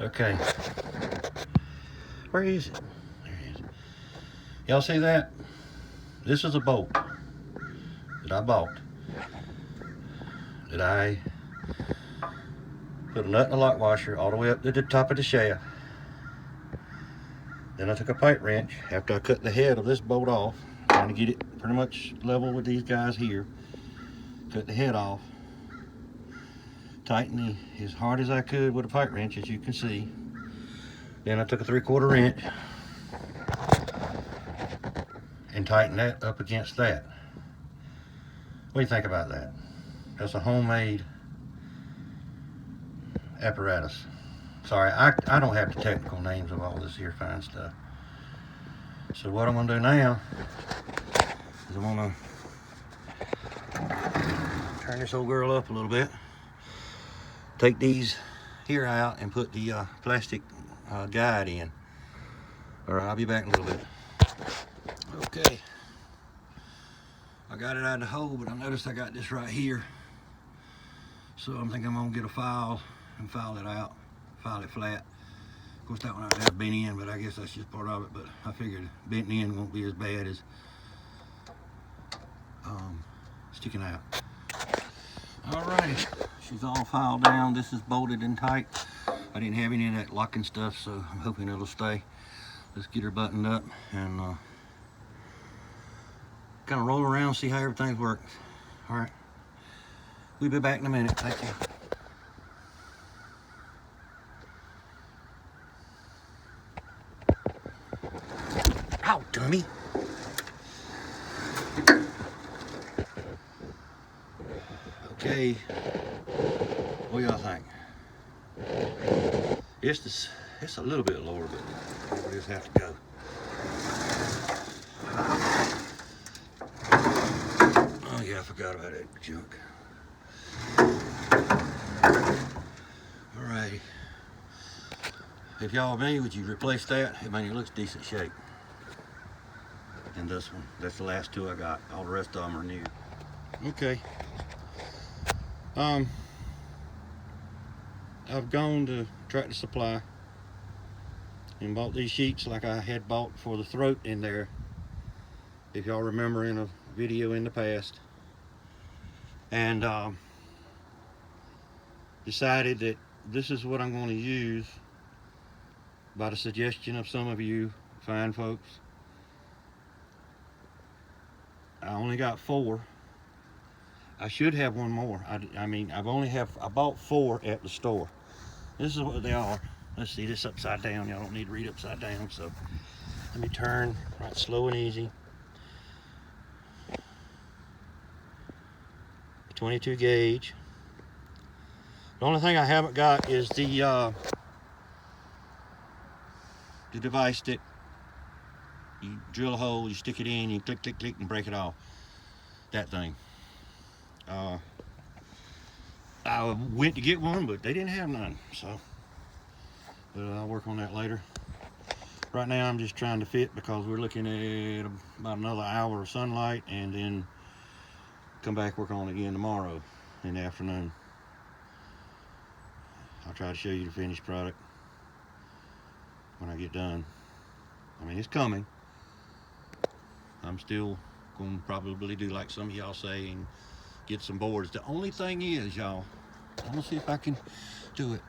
Okay. Where is it? There it is. Y'all see that? This is a bolt that I bought. That I put a nut in the lock washer all the way up to the top of the shaft. Then I took a pipe wrench after I cut the head of this bolt off, trying to get it pretty much level with these guys here. Cut the head off. Tightened as hard as I could with a pipe wrench, as you can see. Then I took a 3/4 wrench and tightened that up against that. What do you think about that? That's a homemade apparatus. Sorry, I don't have the technical names of all this here fine stuff. So what I'm gonna do now is I'm gonna turn this old girl up a little bit, take these here out and put the plastic guide in. All right, I'll be back in a little bit. Okay, I got it out of the hole, but I noticed I got this right here. So I'm thinking I'm gonna get a file and file it out, file it flat. Of course, that one I have bent in, but I guess that's just part of it. But I figured bent in won't be as bad as sticking out. Alrighty, she's all filed down. This is bolted in tight. I didn't have any of that locking stuff, so I'm hoping it'll stay. Let's get her buttoned up and kind of roll around, see how everything works. All right, we'll be back in a minute. Thank you. Ow, dummy. Okay, what do y'all think? It's a little bit lower, but we'll just have to go. Oh yeah, I forgot about that junk. Alrighty. If y'all me, would you replace that? I mean, it looks decent shape. And this one, that's the last two I got. All the rest of them are new. Okay. I've gone to Tractor Supply and bought these sheets like I had bought for the throat in there, if y'all remember in a video in the past, and decided that this is what I'm going to use by the suggestion of some of you fine folks. I only got 4. I should have one more. I mean, I bought 4 at the store. This is what they are. Let's see, this upside down. Y'all don't need to read upside down, so let me turn right slow and easy. 22 gauge. The only thing I haven't got is the device that you drill a hole, you stick it in, you click, click, click, and break it off. That thing. I went to get one, but they didn't have none, so but I'll work on that later. Right now I'm just trying to fit because we're looking at about another hour of sunlight, and then come back work on it again tomorrow in the afternoon. I'll try to show you the finished product when I get done. I mean, it's coming. I'm still going to probably do like some of y'all say and get some boards. The only thing is, y'all, I'm going to see if I can do it.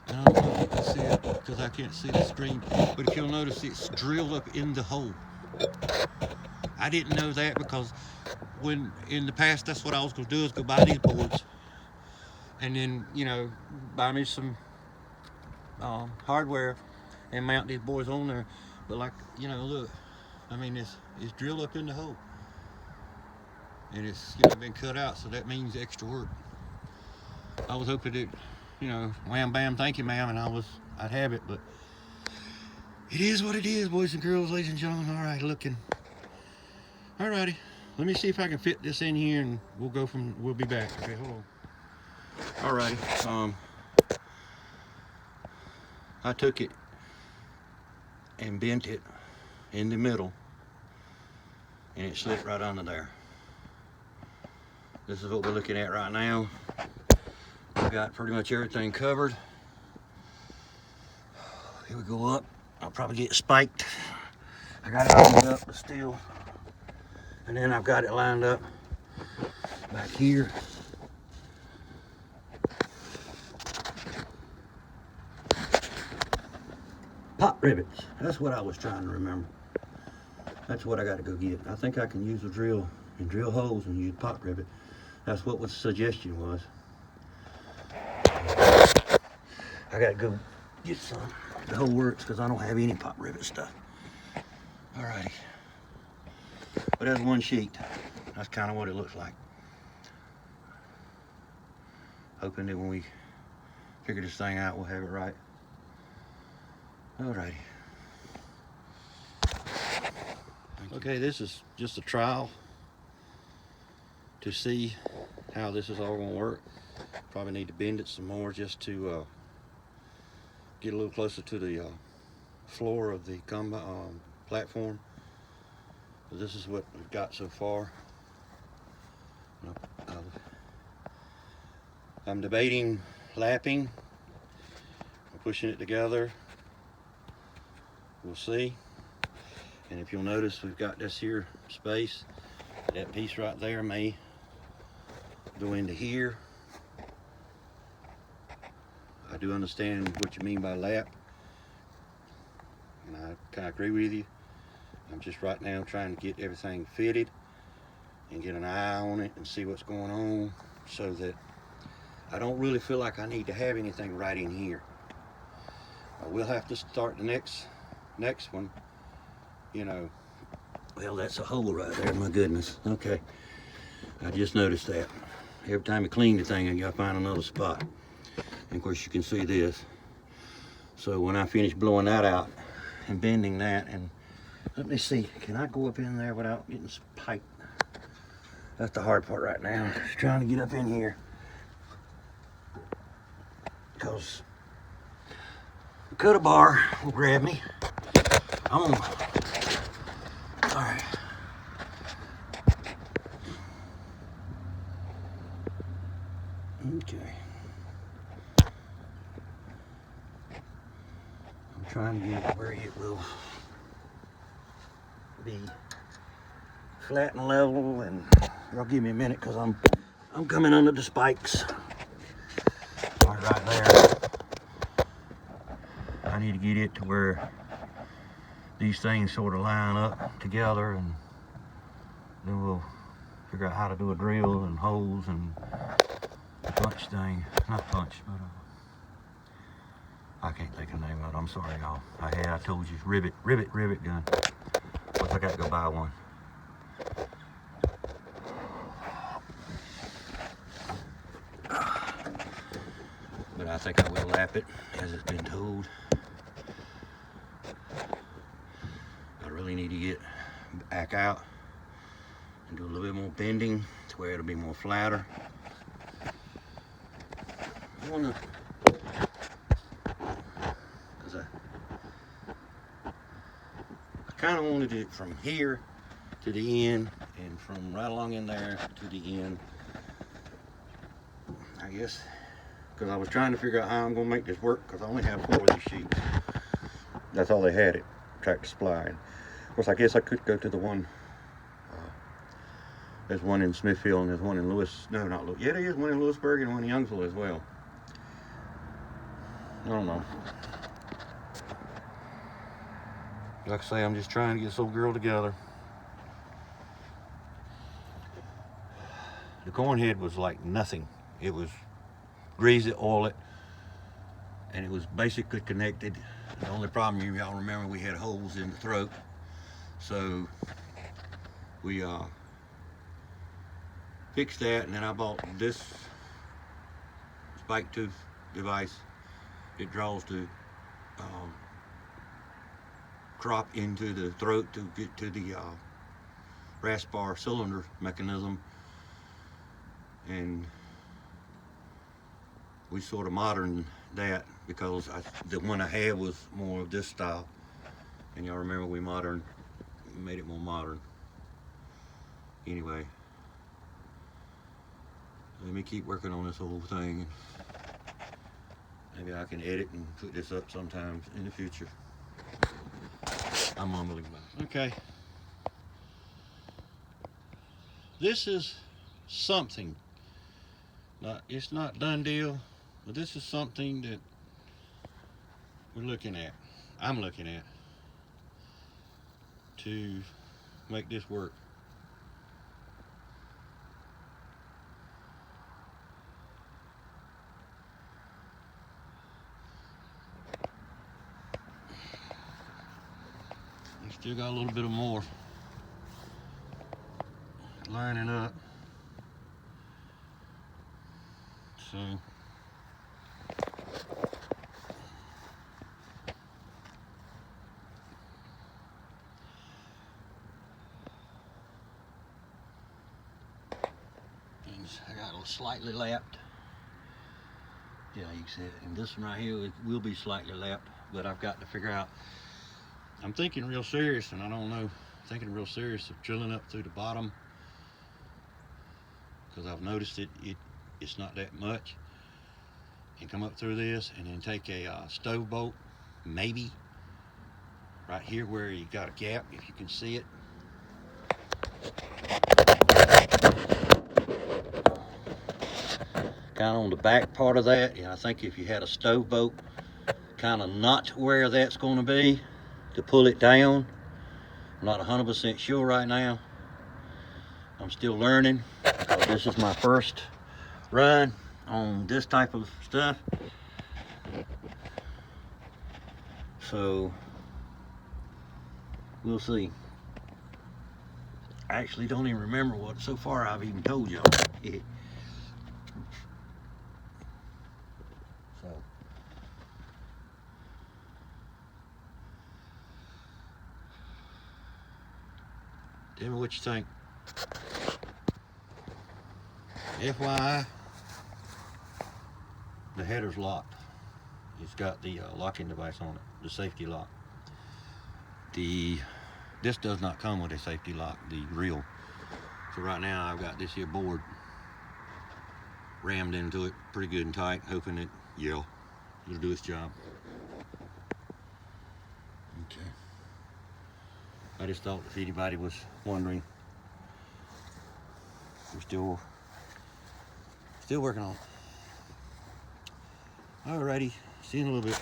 And I don't know if you can see it because I can't see the screen, but if you'll notice, it's drilled up in the hole. I didn't know that because when in the past, that's what I was going to do, is go buy these boards and then, you know, buy me some hardware and mount these boards on there. But like, you know, look, I mean, it's drilled up in the hole, and it's, you know, been cut out, so that means extra work. I was hoping that, you know, wham bam, thank you ma'am, and I'd have it, but it is what it is, boys and girls, ladies and gentlemen. All right, looking. Alrighty, let me see if I can fit this in here, and we'll be back. Okay, hold on. Alrighty, I took it and bent it in the middle, and it slipped right under there. This is what we're looking at right now. got pretty much everything covered. Here we go up. I'll probably get spiked. I got it lined up, but still. And then I've got it lined up back here. Pop rivets. That's what I was trying to remember. That's what I got to go get. I think I can use a drill and drill holes and use pop rivet. That's what the suggestion was. I got to go get some. The whole works because I don't have any pop rivet stuff. Alrighty. But that's one sheet. That's kind of what it looks like. Hoping that when we figure this thing out, we'll have it right. Alrighty. Okay, this is just a trial to see how this is all going to work. Probably need to bend it some more just to get a little closer to the floor of the platform. But this is what we've got so far. I'm debating lapping or pushing it together. We'll see. And if you'll notice, we've got this here space. That piece right there may go into here. I do understand what you mean by lap, and I kind of agree with you. I'm just right now trying to get everything fitted and get an eye on it and see what's going on, so that I don't really feel like I need to have anything right in here. I will have to start the next one. You know, well, that's a hole right there, my goodness. Okay, I just noticed that. Every time I clean the thing, I gotta find another spot. And of course, you can see this. So when I finish blowing that out and bending that, and let me see, can I go up in there without getting spiked? That's the hard part right now, just trying to get up in here. Because the cutter bar will grab me. I'm gonna, all right. Okay. I'm trying to get it where it will be flat and level, and y'all give me a minute because I'm coming under the spikes. Right there. I need to get it to where these things sort of line up together, and then we'll figure out how to do a drill and holes and punch thing. Not punch, but I can't think of the name of it. I'm sorry, y'all. I told you, rivet gun. Plus I got to go buy one. But I think I will lap it as it's been told. I really need to get back out and do a little bit more bending to where it'll be more flatter. Because I kind of wanted it from here to the end, and from right along in there to the end, I guess. Because I was trying to figure out how I'm going to make this work, because I only have 4 of these sheets. That's all they had at Tractor Supply. And of course, I guess I could go to the one. There's one in Smithfield, and there's one in Lewis. No, not Lewis. Yeah, there is one in Lewisburg and one in Youngsville as well. I don't know. Like I say, I'm just trying to get this old girl together. The corn head was like nothing. It was grease it, oil it, and it was basically connected. The only problem, y'all remember, we had holes in the throat, so we fixed that, and then I bought this spike tooth device. It draws the crop into the throat to get to the rasp bar cylinder mechanism, and we sort of moderned that, because the one I had was more of this style, and y'all remember we made it more modern. Anyway, let me keep working on this whole thing. Maybe I can edit and put this up sometimes in the future. I'm mumbling about it. Okay. This is something. It's not done deal, but this is something that we're looking at. I'm looking at to make this work. We still got a little bit of more lining up. So I got a slightly lapped. Yeah, you can see it. And this one right here, it will be slightly lapped, but I've got to figure out. I'm thinking real serious, and I don't know, thinking real serious of drilling up through the bottom, because I've noticed it's not that much, and come up through this, and then take a stove bolt, maybe right here where you got a gap, if you can see it. Kind of on the back part of that, and I think if you had a stove bolt, kind of not where that's going to be to pull it down. I'm not 100% sure right now. I'm still learning, because this is my first run on this type of stuff. So we'll see. I actually don't even remember what so far I've even told y'all. So tell me what you think. FYI, the header's locked. It's got the locking device on it, the safety lock. This does not come with a safety lock, the reel. So right now I've got this here board rammed into it pretty good and tight, hoping it'll do its job. Okay. I just thought if anybody was wondering, we're still working on it. Alrighty, see you in a little bit.